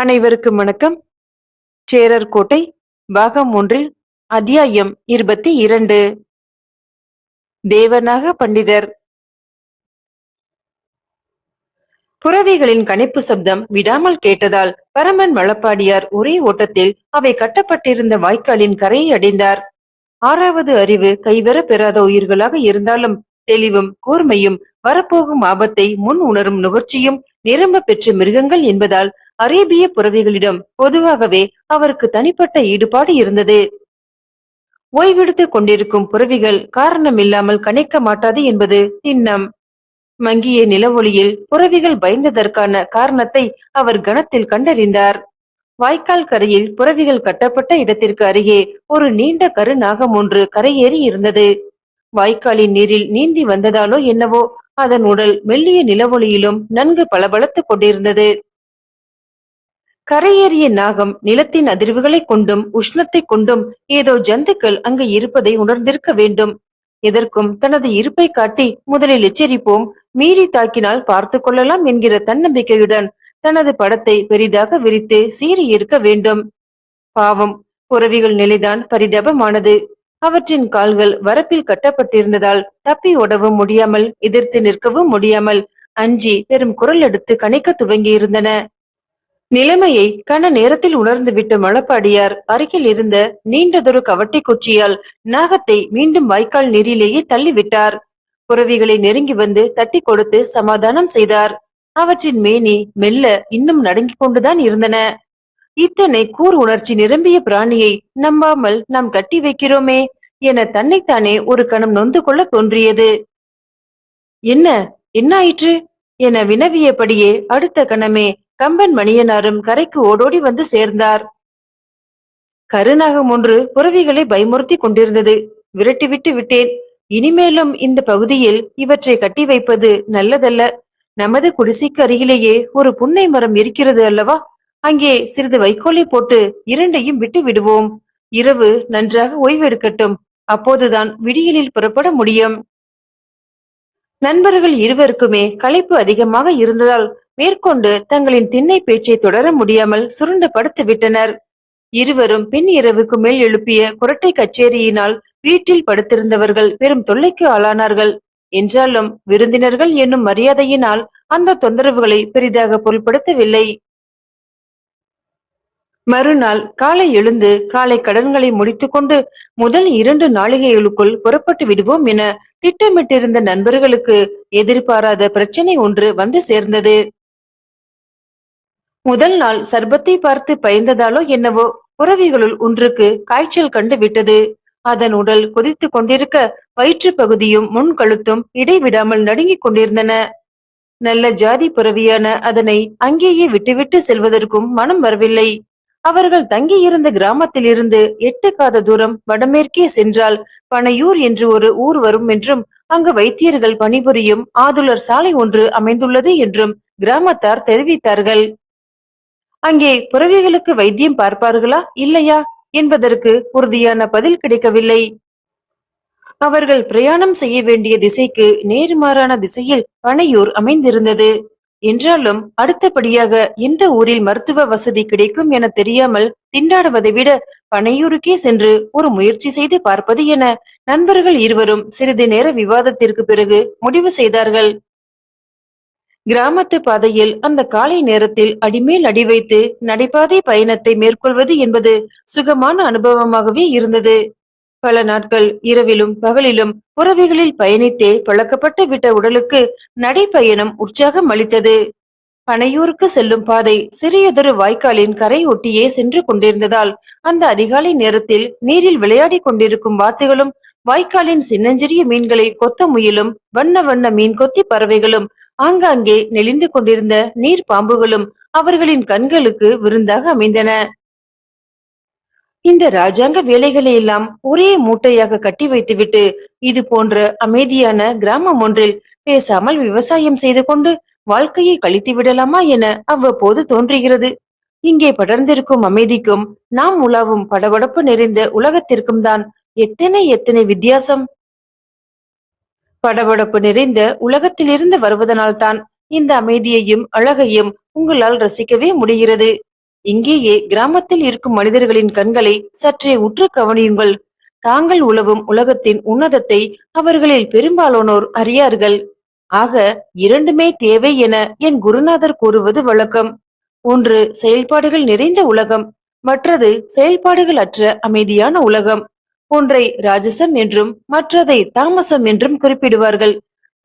அனைவருக்கும் வணக்கம். சேரர் கோட்டை பாகம் 1 அத்தியாயம் 22. தேவநாக பண்டிதர். புறவிகளின் கணிப்பு சப்தம் விடாமல் கேட்டதால் பரமன் வளப்பாடியார் ஒரே ஓட்டத்தில் அவை கட்டப்பட்டிருந்த வாய்க்காலின் கரையை அடைந்தார். 6வது அறிவு கைவர பெறாத உயிர்களாக இருந்தாலும் தெளிவும் கூர்மையும் வரப்போகும் ஆபத்தை முன் உணரும் நுகர்ச்சியும் நிரம்ப பெற்ற மிருகங்கள் என்பதால் அரேபிய புறவிகளிடம் பொதுவாகவே அவருக்கு தனிப்பட்ட ஈடுபாடு இருந்தது. ஓய்வெடுத்துக் கொண்டிருக்கும் புறவிகள் காரணமில்லாமல் கணிக்க மாட்டாது என்பது திண்ணம். மங்கிய நிலவொளியில் புறவிகள் பயந்ததற்கான காரணத்தை அவர் கணத்தில் கண்டறிந்தார். வாய்க்கால் கரையில் புறவிகள் கட்டப்பட்ட இடத்திற்கு அருகே ஒரு நீண்ட கருநாகம் ஒன்று கரையேறி இருந்தது. வாய்க்காலின் நீரில் நீந்தி வந்ததாலோ என்னவோ அதன் உடல் மெல்லிய நிலவொளியிலும் நன்கு பளபளத்துக் கொண்டிருந்தது. கரையேறிய நாகம் நிலத்தின் அதிர்வுகளை கொண்டும் உஷ்ணத்தை கொண்டும் ஏதோ ஜந்துக்கள் அங்கு இருப்பதை உணர்ந்திருக்க வேண்டும். எதற்கும் தனது இருப்பை காட்டி முதலில் எச்சரிப்போம், மீறி தாக்கினால் பார்த்து கொள்ளலாம் என்கிற தன்னம்பிக்கையுடன் தனது படத்தை பெரிதாக விரித்து சீறி இருக்க வேண்டும். பாவம், புறவிகள் நிலைதான் பரிதாபமானது. அவற்றின் கால்கள் வரப்பில் கட்டப்பட்டிருந்ததால் தப்பி ஓடவும் முடியாமல் எதிர்த்து நிற்கவும் முடியாமல் அஞ்சி பெரும் குரல் எடுத்து கனைக்க துவங்கி இருந்தன. நிலைமையை கன நேரத்தில் உணர்ந்துவிட்ட மழப்பாடியார் அருகில் இருந்த நீண்டதொரு கவட்டை குச்சியால் நாகத்தை மீண்டும் வாய்க்கால் நீரிலேயே தள்ளிவிட்டார். புறவிகளை நெருங்கி வந்து தட்டி கொடுத்து சமாதானம் செய்தார். அவற்றின் மேனி மெல்ல இன்னும் நடுங்கிக் கொண்டுதான் இருந்தன. இத்தனை கூர் உணர்ச்சி நிரம்பிய பிராணியை நம்பாமல் நாம் கட்டி வைக்கிறோமே என தன்னைத்தானே ஒரு கணம் நொந்து கொள்ள தோன்றியது. என்ன என்ன ஆயிற்று என வினவியபடியே அடுத்த கணமே கம்பன் மணியனாரும் கரைக்கு ஓடோடி வந்து சேர்ந்தார். கருநாகம் ஒன்று புறவிகளை பயமுறுத்தி கொண்டிருந்தது. விரட்டிவிட்டு விட்டேன். இனிமேலும் இந்த பகுதியில் இவற்றை கட்டி வைப்பது நல்லதல்ல. நமது குடிசைக்கு அருகிலேயே ஒரு புன்னை மரம் இருக்கிறது அல்லவா? அங்கே சிறிது வைக்கோலை போட்டு இரண்டையும் விட்டு விடுவோம். இரவு நன்றாக ஓய்வெடுக்கட்டும். அப்போதுதான் விடியலில் புறப்பட முடியும். நண்பர்கள் இருவருக்குமே களைப்பு அதிகமாக இருந்ததால் மேற்கொண்டு தங்களின் திண்ணை பேச்சை தொடர முடியாமல் சுருண்டு படுத்து விட்டனர். இருவரும் பின் இரவுக்கு மேல் எழுப்பிய குரட்டை கச்சேரியினால் வீட்டில் படுத்திருந்தவர்கள் பெரும் தொல்லைக்கு ஆளானார்கள். என்றாலும் விருந்தினர்கள் என்னும் மரியாதையினால் அந்த தொந்தரவுகளை பெரிதாக பொருட்படுத்தவில்லை. மறுநாள் காலை எழுந்து காலை கடன்களை முடித்துக்கொண்டு முதல் 2 நாளிகைகளுக்குள் புறப்பட்டு விடுவோம் என திட்டமிட்டிருந்த நண்பர்களுக்கு எதிர்பாராத பிரச்சனை ஒன்று வந்து சேர்ந்தது. முதல் நாள் சர்பத்தை பார்த்து பயந்ததாலோ என்னவோ புறவிகளுள் ஒன்றுக்கு காய்ச்சல் கண்டு விட்டது. அதன் உடல் கொதித்து கொண்டிருக்க வயிற்று பகுதியும் முன் கழுத்தும் இடைவிடாமல் நடுங்கிக் கொண்டிருந்தன. நல்ல ஜாதி புறவியான அதனை அங்கேயே விட்டுவிட்டு செல்வதற்கும் மனம் வரவில்லை. அவர்கள் தங்கியிருந்த கிராமத்திலிருந்து 8 காத தூரம் வடமேற்கே சென்றால் பனையூர் என்று ஒரு ஊர் வரும் என்றும் அங்கு வைத்தியர்கள் பணிபுரியும் ஆதுலர் சாலை ஒன்று அமைந்துள்ளது என்றும் கிராமத்தார் தெரிவித்தார்கள். அங்கே புறவிகளுக்கு வைத்தியம் பார்ப்பார்களா இல்லையா என்பதற்கு உறுதியான பதில் கிடைக்கவில்லை. அவர்கள் பிரயாணம் செய்ய வேண்டிய திசைக்கு நேர்மாறான திசையில் பனையூர் அமைந்திருந்தது. என்றாலும் அடுத்தபடியாக எந்த ஊரில் மருத்துவ வசதி கிடைக்கும் என தெரியாமல் திண்டாடுவதை விட பனையூருக்கே சென்று ஒரு முயற்சி செய்து பார்ப்பது என நண்பர்கள் இருவரும் சிறிது நேர விவாதத்திற்கு பிறகு முடிவு செய்தார்கள். கிராமத்து பாதையில் அந்த காலை நேரத்தில் அடிமேல் அடி வைத்து நடைபாதை பயணத்தை மேற்கொள்வது என்பது சுகமான அனுபவமாகவே இருந்தது. பல நாட்கள் இரவிலும் பகலிலும் புறவிகளில் பயணித்தே பழக்கப்பட்டு விட்ட உடலுக்கு நடைப்பயணம் உற்சாகம் அளித்தது. பனையூருக்கு செல்லும் பாதை சிறியதொரு வாய்க்காலின் கரை ஒட்டியே சென்று கொண்டிருந்ததால் அந்த அதிகாலை நேரத்தில் நீரில் விளையாடி கொண்டிருக்கும் வாத்துகளும் வாய்க்காலின் சின்னஞ்சிறிய மீன்களை கொத்த முயலும் வண்ண வண்ண மீன் கொத்தி பறவைகளும் ஆங்காங்கே நெளிந்து கொண்டிருந்த நீர் பாம்புகளும் அவர்களின் கண்களுக்கு விருந்தாக அமைந்தன. இந்த ராஜாங்க வேலைகளை எல்லாம் ஒரே மூட்டையாக கட்டி வைத்துவிட்டு இது போன்ற அமைதியான கிராமம் ஒன்றில் பேசாமல் விவசாயம் செய்து கொண்டு வாழ்க்கையை கழித்து விடலாமா என அவ்வப்போது தோன்றுகிறது. இங்கே படர்ந்திருக்கும் அமைதிக்கும் நாம் உலாவும் படபடப்பு நிறைந்த உலகத்திற்கும் தான் எத்தனை எத்தனை வித்தியாசம். படபடப்பு நிறைந்த உலகத்திலிருந்து வருவதனால்தான் இந்த அமைதியையும் அழகையும் உங்களால் ரசிக்கவே முடிகிறது. இங்கேயே கிராமத்தில் இருக்கும் மனிதர்களின் கண்களை சற்றே உற்று கவனியுங்கள். தாங்கள் உலவும் உலகத்தின் உன்னதத்தை அவர்களில் பெரும்பாலானோர் அறியார்கள். ஆக இரண்டுமே தேவை என என் குருநாதர் கூறுவது வழக்கம். ஒன்று செயல்பாடுகள் நிறைந்த உலகம், மற்றது செயல்பாடுகள் அற்ற அமைதியான உலகம். ஒன்றை ராஜசம் என்றும் மற்றதை தாமசம் என்றும் குறிப்பிடுவார்கள்.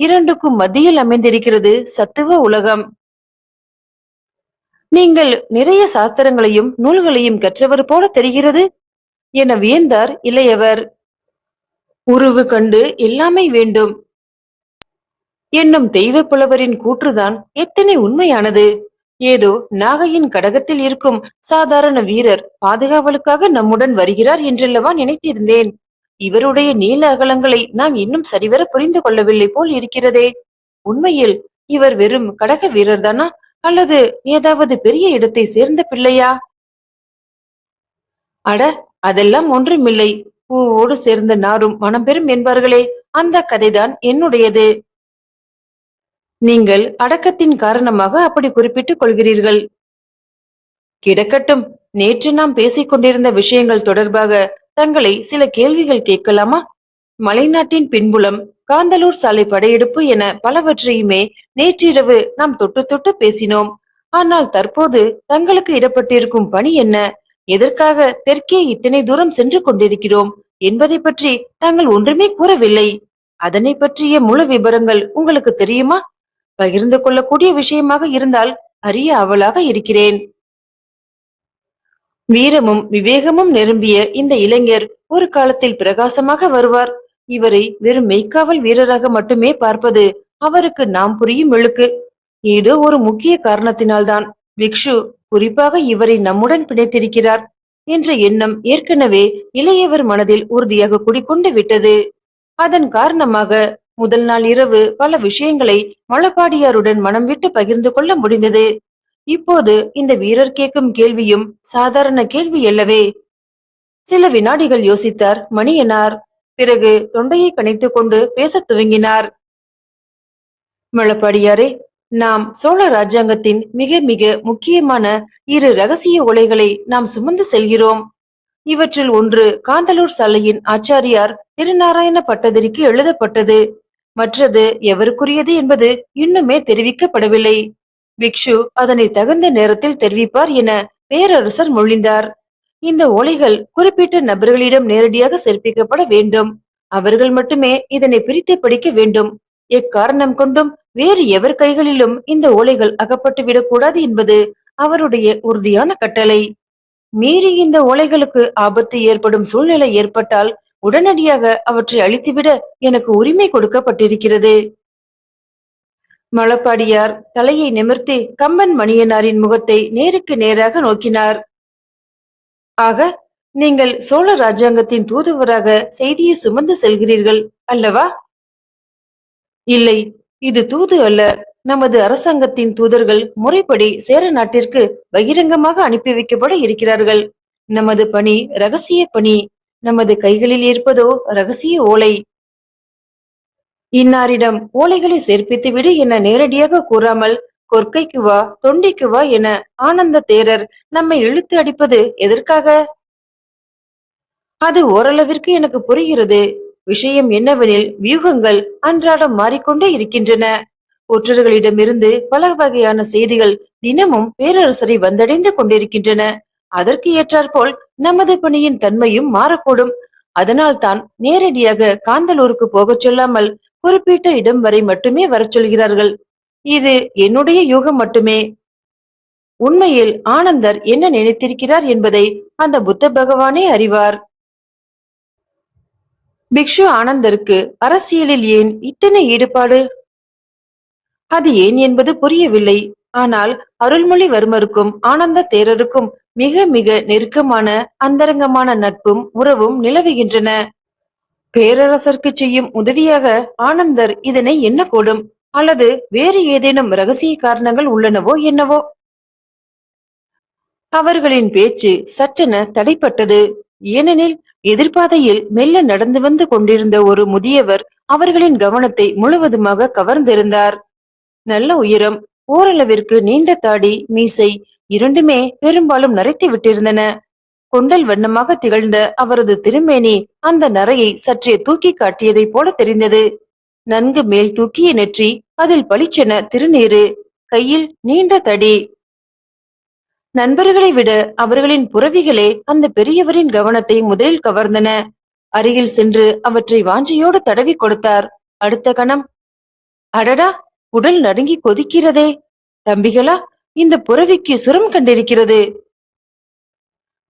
இரண்டுக்கும் மத்தியில் அமைந்திருக்கிறது சத்துவ உலகம். நீங்கள் நிறைய சாஸ்திரங்களையும் நூல்களையும் கற்றவர் போல தெரிகிறது என வியந்தார் இளையவர். உருவு கண்டு எல்லாமே வேண்டும் என்னும் தெய்வ புலவரின் கூற்றுதான் எத்தனை உண்மையானது. ஏதோ நாகையின் கடகத்தில் இருக்கும் சாதாரண வீரர் பாதுகாவலுக்காக நம்முடன் வருகிறார் என்றல்லவா நினைத்திருந்தேன். இவருடைய நீல அகலங்களை நாம் இன்னும் சரிவர புரிந்து கொள்ளவில்லை போல் இருக்கிறதே. உண்மையில் இவர் வெறும் கடக வீரர்தானா, அல்லது ஏதாவது பெரிய இடத்தை சேர்ந்த பிள்ளையா? அட, அதெல்லாம் ஒன்றுமில்லை. பூவோடு சேர்ந்த நாரும் மனம் பெறும் என்பார்களே, அந்த கதைதான் என்னுடையது. நீங்கள் அடக்கத்தின் காரணமாக அப்படி குறிப்பிட்டுக் கொள்கிறீர்கள். கிடக்கட்டும். நேற்று நாம் பேசிக் கொண்டிருந்த விஷயங்கள் தொடர்பாக தங்களை சில கேள்விகள் கேட்கலாமா? மலைநாட்டின் பின்புலம், காந்தலூர் சாலை படையெடுப்பு என பலவற்றையுமே நேற்றிரவு நாம் தொட்டு தொட்டு பேசினோம். ஆனால் தற்போது தங்களுக்கு இடப்பட்டிருக்கும் பணி என்ன, எதற்காக தெற்கே இத்தனை தூரம் சென்று கொண்டிருக்கிறோம் என்பதை பற்றி தாங்கள் ஒன்றுமே கூறவில்லை. அதனை பற்றிய முழு விபரங்கள் உங்களுக்கு தெரியுமா? பகிர்ந்து கொள்ளக்கூடிய விஷயமாக இருந்தால் அறிய ஆவலாக இருக்கிறேன். வீரமும் விவேகமும் நிரம்பிய இந்த இளைஞர் ஒரு காலத்தில் பிரகாசமாக வருவார். இவரை வெறும் மெய்க்காவல் வீரராக மட்டுமே பார்ப்பது அவருக்கு நாம் புரியும் இழுக்கு. ஏதோ ஒரு முக்கிய காரணத்தினால்தான் பிக்ஷு குறிப்பாக இவரை நம்முடன் பிணைத்திருக்கிறார் என்ற எண்ணம் ஏற்கனவே இளையவர் மனதில் உறுதியாக குடிக்கொண்டு விட்டது. அதன் காரணமாக முதல் நாள் இரவு பல விஷயங்களை மழப்பாடியாருடன் மனம் விட்டு பகிர்ந்து கொள்ள முடிந்தது. இப்போது இந்த வீரர் கேட்கும் கேள்வியும் சாதாரண கேள்வி அல்லவே. சில வினாடிகள் யோசித்தார் மணியனார். பிறகு தொண்டையை கனைத்துக் கொண்டு பேசத் துவங்கினார். மழப்பாடியாரே, நாம் சோழ ராஜாங்கத்தின் மிக மிக முக்கியமான இரு ரகசிய ஓலைகளை நாம் சுமந்து செல்கிறோம். இவற்றில் ஒன்று காந்தலூர் சாலையின் ஆச்சாரியார் திருநாராயண பட்டதிரிக்கு எழுதப்பட்டது. மற்றது எவருக்குரியது என்பது இன்னுமே தெரிவிக்கப்படவில்லை. பிக்ஷு அதனை தகுந்த நேரத்தில் தெரிவிப்பார் என பேரரசர் மொழிந்தார். இந்த ஓலைகள் குறிப்பிட்ட நபர்களிடம் நேரடியாக சேர்ப்பிக்கப்பட வேண்டும். அவர்கள் மட்டுமே இதனை பிரித்து படிக்க வேண்டும். எக்காரணம் கொண்டும் வேறு எவர் கைகளிலும் இந்த ஓலைகள் அகப்பட்டு விடக்கூடாது என்பது அவருடைய உறுதியான கட்டளை. மீறி இந்த ஓலைகளுக்கு ஆபத்து ஏற்படும் சூழ்நிலை ஏற்பட்டால் உடனடியாக அவற்றை அழித்துவிட எனக்கு உரிமை கொடுக்கப்பட்டிருக்கிறது. மழப்பாடியார் தலையை நிமிர்த்தி கம்பன் மணியனாரின் முகத்தை நேருக்கு நேராக நோக்கினார். ஆக நீங்கள் சோழ ராஜாங்கத்தின் தூதுவராக செய்தியை சுமந்து செல்கிறீர்கள் அல்லவா? இல்லை, இது தூது அல்ல. நமது அரசாங்கத்தின் தூதர்கள் முறைப்படி சேர நாட்டிற்கு பகிரங்கமாக அனுப்பி வைக்கப்பட இருக்கிறார்கள். நமது பணி ரகசிய பணி. நமது கைகளில் இருப்பதோ ரகசிய ஓலை. இன்னாரிடம் ஓலைகளை சேர்ப்பித்து விடு என நேரடியாக கூறாமல் கொற்கைக்கு வா தொண்டிக்கு வா என ஆனந்த தேரர் நம்மை இழுத்து அடிப்பது எதற்காக? அது ஓரளவிற்கு எனக்கு புரிகிறது. விஷயம் என்னவெனில் வியூகங்கள் அன்றாடம் மாறிக்கொண்டே இருக்கின்றன. ஒற்றர்களிடமிருந்து பல வகையான செய்திகள் தினமும் பேரரசரை வந்தடைந்து கொண்டிருக்கின்றன. அதற்கு ஏற்றாற்போல் நமது பணியின் தன்மையும் மாறக்கூடும். அதனால்தான் நேரடியாக காந்தலூருக்கு போகச் சொல்லாமல் குறிப்பிட்ட இடம் வரை மட்டுமே வரச் சொல்கிறார்கள். இது என்னுடைய யூகம் மட்டுமே. உண்மையில் ஆனந்தர் என்ன நினைத்திருக்கிறார் என்பதை அந்த புத்த பகவானே அறிவார். பிக்ஷு ஆனந்தருக்கு அரசியலில் ஏன் இத்தனை ஈடுபாடு? அது ஏன் என்பது புரியவில்லை. ஆனால் அருள்மொழிவர்மருக்கும் ஆனந்த தேரருக்கும் மிக மிக நெருக்கமான அந்தரங்கமான நட்பும் உறவும் நிலவுகின்றன. பேரரசருக்கு செய்யும் உதவியாக ஆனந்தர் இதனை எண்ணக்கூடும். அல்லது வேறு ஏதேனும் ரகசிய காரணங்கள் உள்ளனவோ என்னவோ. அவர்களின் பேச்சு சட்டென தடைப்பட்டது. ஏனெனில் எதிர்பாதையில் மெல்ல நடந்து வந்து கொண்டிருந்த ஒரு முதியவர் அவர்களின் கவனத்தை முழுவதுமாக கவர்ந்திருந்தார். நல்ல உயரம், ஓரளவிற்கு நீண்ட தாடி, மீசை, இரண்டுமே பெரும்பாலும் நரைத்து விட்டிருந்தன. கொண்டல் வண்ணமாக திகழ்ந்த அவரது திருமேனி அந்த நரையை சற்றே தூக்கி காட்டியதைப் போல தெரிந்தது. நன்கு மேல் தூக்கிய நெற்றி, அதில் பளிச்சென திருநீரு, கையில் நீண்ட தடி. நண்பர்களை விட அவர்களின் புறவிகளே அந்த பெரியவரின் கவனத்தை முதலில் கவர்ந்தன. அருகில் சென்று அவற்றை வாஞ்சையோடு தடவி கொடுத்தார். அடுத்த கணம், அடடா, உடல் நடுங்கி கொதிக்கிறதே! தம்பிகளா, இந்த புறவிக்கு சுரம் கண்டிருக்கிறது.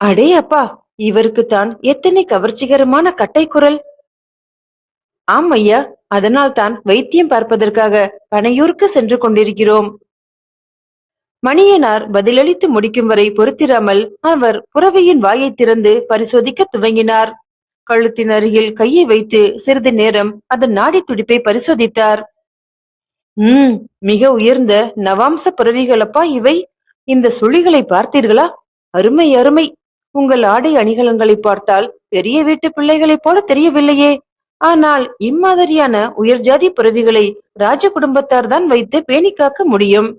அடே அப்பா, இவருக்குத்தான் எத்தனை கவர்ச்சிகரமான கட்டை குரல்! ஆம் ஐயா, அதனால் தான் வைத்தியம் பார்ப்பதற்காக பனையூருக்கு சென்று கொண்டிருக்கிறோம். மணியனார் பதிலளித்து முடிக்கும் வரை பொறுத்திராமல் அவர் புறவையின் வாயை திறந்து பரிசோதிக்க துவங்கினார். கழுத்தின் அருகில் கையை வைத்து சிறிது நேரம் அதன் நாடி துடிப்பை பரிசோதித்தார். மிக உயர்ந்த நவாம்ச புறவிகளப்பா இவை. இந்த சுழிகளை பார்த்தீர்களா? அருமை அருமை. உங்கள் ஆடை அணிகலன்களை பார்த்தால் பெரிய வீட்டு பிள்ளைகளைப் போல தெரியவில்லையே. ஆனால் இம்மாதிரியான உயர் ஜாதி புறவிகளை ராஜ குடும்பத்தார் தான் வைத்து பேணி காக்க முடியும்.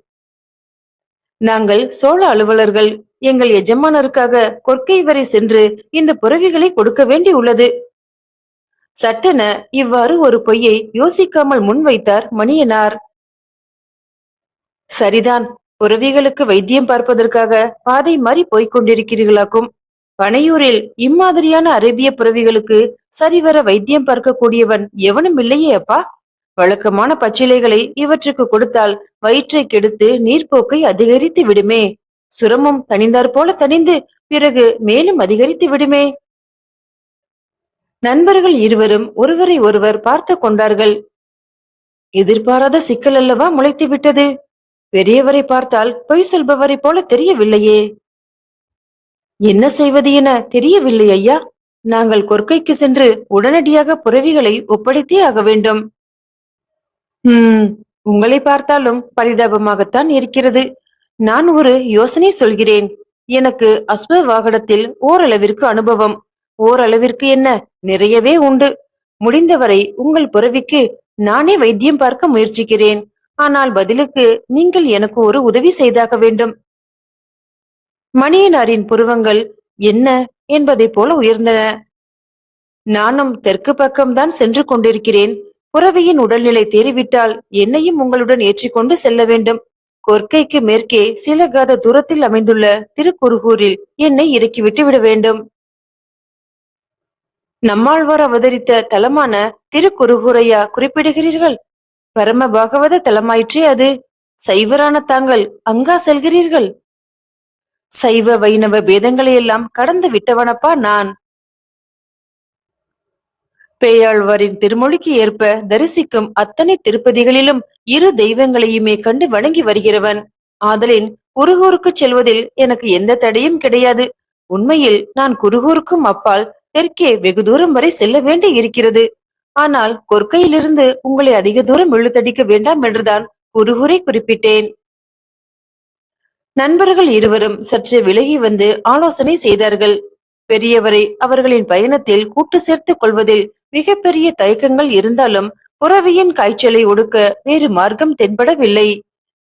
நாங்கள் சோழ அலுவலர்கள். எங்கள் எஜமானருக்காக கொற்கை வரை சென்று இந்த புறவிகளை கொடுக்க வேண்டி உள்ளது. சட்டென இவ்வாறு ஒரு பொய்யை யோசிக்காமல் முன்வைத்தார் மணியனார். சரிதான், புறவிகளுக்கு வைத்தியம் பார்ப்பதற்காக பாதை மாறி போய்க் கொண்டிருக்கிறீர்களாக்கும். பனையூரில் இம்மாதிரியான அரேபிய புறவிகளுக்கு சரிவர வைத்தியம் பார்க்க கூடியவன் எவனும் இல்லையே அப்பா. வழக்கமான பச்சிலைகளை இவற்றுக்கு கொடுத்தால் வயிற்றை கெடுத்து நீர்ப்போக்கை அதிகரித்து விடுமே. சுரமும் தணிந்தாற் போல தணிந்து பிறகு மேலும் அதிகரித்து விடுமே. நண்பர்கள் இருவரும் ஒருவரை ஒருவர் பார்த்து கொண்டார்கள். எதிர்பாராத சிக்கல் அல்லவா முளைத்து விட்டது. பெரியவரை பார்த்தால் பொய் சொல்பவரை போல தெரியவில்லையே. என்ன செய்வது என தெரியவில்லை ஐயா. நாங்கள் கொற்கைக்கு சென்று உடனடியாக புறவிகளை ஒப்படைத்தே ஆக வேண்டும். உங்களை பார்த்தாலும் பரிதாபமாகத்தான் இருக்கிறது. நான் ஒரு யோசனை சொல்கிறேன். எனக்கு அஸ்வ வாகனத்தில் ஓரளவிற்கு அனுபவம், ஓரளவிற்கு என்ன, நிறையவே உண்டு. முடிந்தவரை உங்கள் புறவிக்கு நானே வைத்தியம் பார்க்க முயற்சிக்கிறேன். ஆனால் பதிலுக்கு நீங்கள் எனக்கு ஒரு உதவி செய்தாக வேண்டும். மணியனாரின் புருவங்கள் என்ன என்பதை போல உயர்ந்தன. நானும் தெற்கு பக்கம்தான் சென்று கொண்டிருக்கிறேன். புறவியின் உடல்நிலை தேறிவிட்டால் என்னையும் உங்களுடன் ஏற்றிக்கொண்டு செல்ல வேண்டும். கொற்கைக்கு மேற்கே சில காத தூரத்தில் அமைந்துள்ள திருக்குறுகூரில் என்னை இறக்கிவிட்டு விட வேண்டும். நம்மாழ்வார் அவதரித்த தலமான திருக்குறுகூரையா குறிப்பிடுகிறீர்கள்? பரம பாகவத தலமாயிற்றே அது. சைவரான தாங்கள் அங்கா செல்கிறீர்கள்? சைவ வைணவ பேதங்களையெல்லாம் கடந்து விட்டவனப்பா நான். பேயாழ்வாரின் திருமொழிக்கு ஏற்ப தரிசிக்கும் அத்தனை திருப்பதிகளிலும் இரு தெய்வங்களையுமே கண்டு வணங்கி வருகிறவன். ஆதலின் குருகூருக்கு செல்வதில் எனக்கு எந்த தடையும் கிடையாது. உண்மையில் நான் குருகூருக்கும் அப்பால் தெற்கே வெகு தூரம் வரை செல்ல வேண்டி இருக்கிறது. ஆனால் கொற்கையிலிருந்து உங்களை அதிக தூரம் இழுத்தடிக்க வேண்டாம் என்றுதான் குருகூரை குறிப்பிட்டேன். நண்பர்கள் இருவரும் சற்று விலகி வந்து ஆலோசனை செய்தார்கள். பெரியவரை அவர்களின் பயணத்தில் கூட்டு சேர்த்துக் கொள்வதில் மிகப்பெரிய தயக்கங்கள் இருந்தாலும் புறவியின் காய்ச்சலை ஒடுக்க வேறு மார்க்கம் தென்படவில்லை.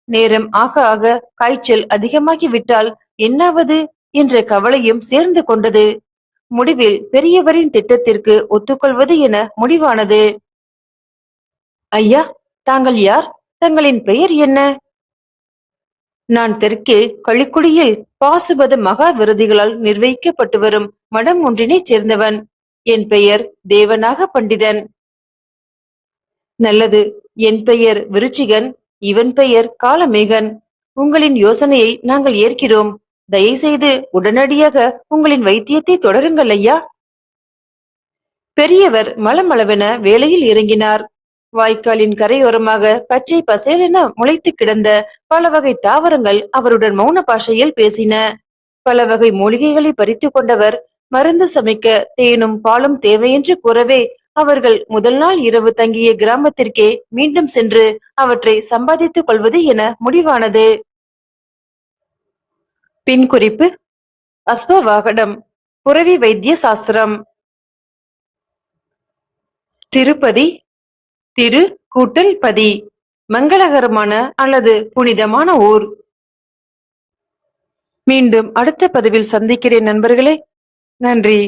நேரம் ஆக ஆக காய்ச்சல் அதிகமாகிவிட்டால் என்னாவது என்ற கவலையும் சேர்ந்து கொண்டது. முடிவில் பெரியவரின் திட்டத்திற்கு ஒத்துக்கொள்வது என முடிவானது. ஐயா, தாங்கள் யார்? தங்களின் பெயர் என்ன? நான் தெற்கே களிக்குடியில் பாசுபத மகா விருதிகளால் நிர்வகிக்கப்பட்டு வரும் மடம் ஒன்றினைச் சேர்ந்தவன். என் பெயர் தேவனாக பண்டிதன். நல்லது. என் பெயர் விருச்சிகன். இவன் பெயர் காலமேகன். உங்களின் யோசனையை நாங்கள் ஏற்கிறோம். தயவுசெய்து உடனடியாக உங்களின் வைத்தியத்தை தொடருங்கள் ஐயா. பெரியவர் மளமளவென வேலையில் இறங்கினார். வாய்க்காலின் கரையோரமாக பச்சை பசேலென முளைத்து கிடந்த பல வகை தாவரங்கள் அவருடன் மௌன பாஷையில் பேசின. பல வகை மூலிகைகளை பறித்து கொண்டவர் மருந்து சமைக்க தேனும் பாலும் தேவையென்று கூறவே அவர்கள் முதல் நாள் இரவு தங்கிய கிராமத்திற்கே மீண்டும் சென்று அவற்றை சம்பாதித்துக் கொள்வது என முடிவானது. பின் குறிப்பு: அஸ்வவாகனம், புரவி வைத்திய சாஸ்திரம். திருப்பதி, திரு கூட்டல் பதி, மங்களகரமான அல்லது புனிதமான ஊர். மீண்டும் அடுத்த பதிவில் சந்திக்கிறேன் நண்பர்களே. நன்றி.